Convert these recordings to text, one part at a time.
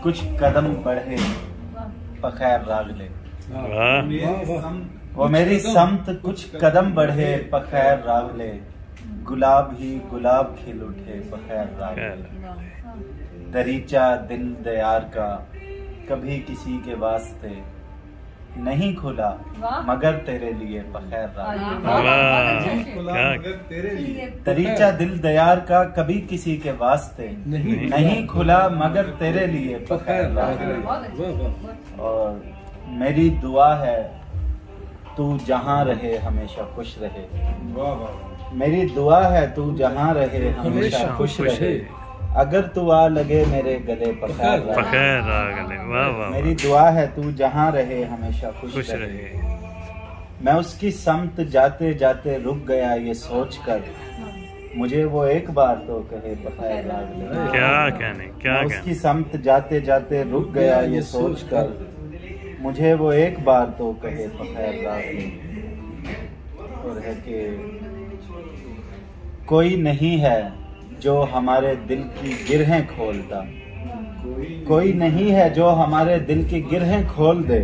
कुछ कदम बढ़े पखैर रागले, वो मेरी समत कुछ कदम बढ़े पखैर रागले, गुलाब ही गुलाब खिल उठे पखैर रागले। दरीचा दिल दयार का कभी किसी के वास्ते नहीं खुला मगर तेरे लिए पखैर रागले। दरीचा दिल दयार का कभी किसी के वास्ते नहीं खुला मगर तेरे लिए पखैर रागले। और मेरी दुआ है तू जहाँ रहे हमेशा खुश रहे, मेरी दुआ है तू जहाँ रहे हमेशा खुश रहे, अगर तू आ लगे मेरे गले पखैर रागले। मेरी दुआ है तू जहाँ रहे हमेशा खुश रहे। मैं उसकी समत जाते जाते रुक गया ये सोच कर, मुझे वो एक बार तो कहे पखैर रागले। क्या कहने, क्या मैं उसकी समत जाते जाते रुक गया ये सोच कर, मुझे वो एक बार तो कहे पखैर रागले। और है कि कोई नहीं है जो हमारे दिल की गिरहें खोलता, कोई नहीं है जो हमारे दिल की गिरहें खोल दे,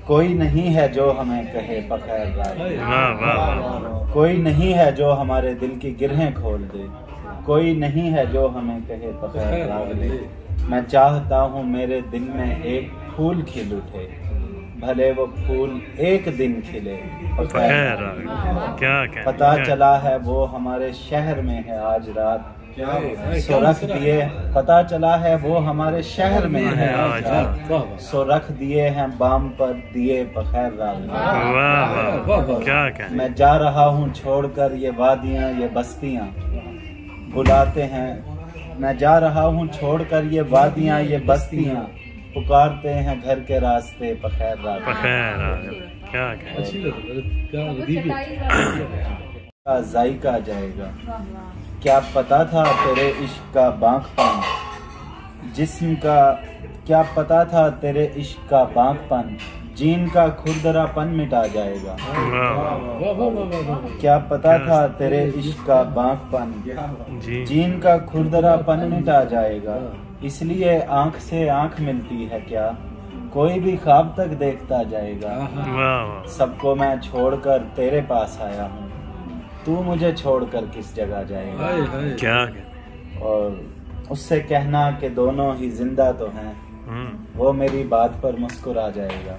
कोई नहीं है जो हमें कहे पखैर रागले। कोई नहीं है जो हमारे दिल की गिरहें खोल दे, कोई नहीं है जो हमें कहे पखैर रागले। मैं चाहता हूँ मेरे दिल में एक फूल खिल उठे, भले वो फूल एक दिन खिले पखैर रागले। पता चला है वो हमारे शहर में है आज रात, सो रख दिए। पता चला है वो हमारे शहर में है आज रात, सो रख दिए हैं बाम पर दिए पखैर रागले। मैं जा रहा हूँ छोड़कर ये वादियाँ ये बस्तियाँ बुलाते हैं, मैं जा रहा हूँ छोड़कर ये वादियाँ ये बस्तियाँ, पुकारते हैं घर के रास्ते पखैर रागले। क्या जायका जाएगा, क्या पता था तेरे इश्क का बांकपन, जिस्म का क्या पता था तेरे इश्क का बांकपन, जीन का खुरदरापन मिटा जाएगा। क्या पता था तेरे इश्क का बांकपन, जीन का खुरदरापन मिटा जाएगा। इसलिए आंख से आंख मिलती है क्या, कोई भी ख्वाब तक देखता जाएगा। सबको मैं छोड़कर तेरे पास आया हूँ, तू मुझे छोड़कर किस जगह जाएगा। क्या और उससे कहना कि दोनों ही जिंदा तो हैं, वो मेरी बात पर मुस्कुरा जाएगा।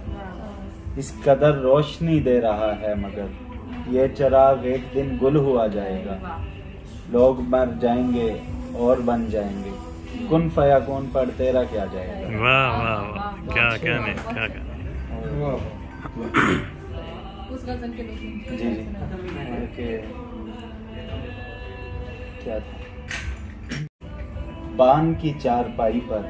इस कदर रोशनी दे रहा है मगर ये चिराग एक दिन गुल हुआ जाएगा। लोग मर जाएंगे और बन जाएंगे, कुन फयाकुन पर तेरा क्या जाएगा। वाह वाह वाह, क्या कहने, क्या कहने। जी क्या था, बान की चारपाई पर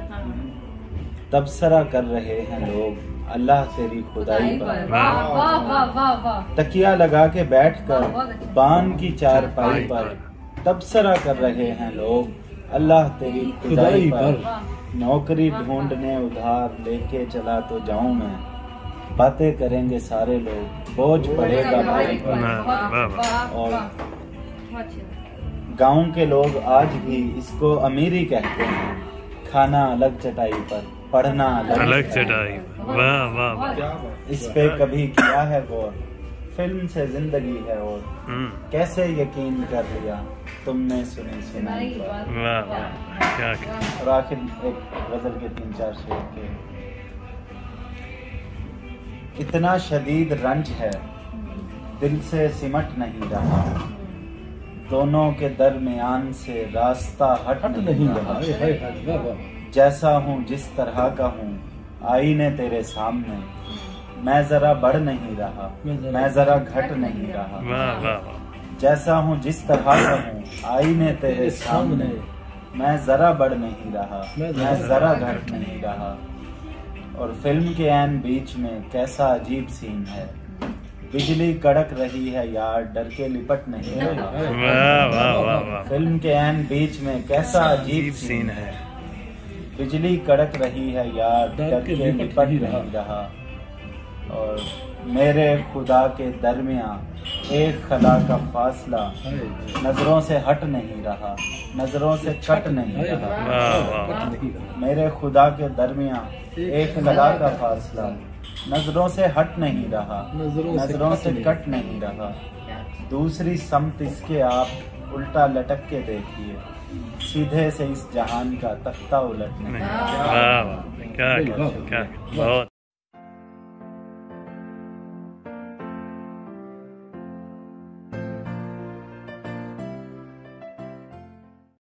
तबसरा कर रहे हैं लोग अल्लाह तेरी खुदाई पर। तकिया लगा के बैठकर बान की चारपाई पर तबसरा कर रहे हैं लोग अल्लाह तेरी खुदाई पर। नौकरी ढूंढने उधार लेके चला तो जाऊं मैं, बातें करेंगे सारे लोग बोझ पड़ेगा भाई पर। और गांव के लोग आज भी इसको अमीरी कहते हैं, खाना अलग चटाई पर पढ़ना अलग चटाई। वाह वाह, इस पे कभी किया है गौर, फिल्म से जिंदगी है और कैसे यकीन कर लिया तुमने सुनी सुनाई पर। और आखिर एक गजल के 3-4 शेर के, इतना शदीद रंज है दिल से सिमट नहीं रहा, दोनों के दरमियान से रास्ता हट नहीं रहा। जैसा हूँ जिस तरह का हूँ आईने तेरे सामने, मैं जरा बढ़ नहीं रहा मैं जरा घट नहीं रहा। जैसा हूँ जिस तरह का हूँ आईने तेरे सामने, मैं जरा बढ़ नहीं रहा मैं जरा घट नहीं रहा। और फिल्म के ऐन बीच में कैसा अजीब सीन है, बिजली कड़क रही है यार डर के लिपट नहीं रहा। फिल्म के ऐन बीच में कैसा अजीब सीन है, बिजली कड़क रही है यार डर के लिपट नहीं रहा। और मेरे खुदा के दरमियाँ एक खला का फासला नजरों से हट नहीं रहा, नजरों से कट नहीं रहा। वाह वाह मेरे खुदा के दरमियाँ एक खला का फासला नजरों से हट नहीं रहा, नजरों से कट नहीं रहा। दूसरी समत इसके आप उल्टा लटक के देखिए, सीधे से इस जहान का तख्ता उलट नहीं। वाह वाह क्या क्या बहुत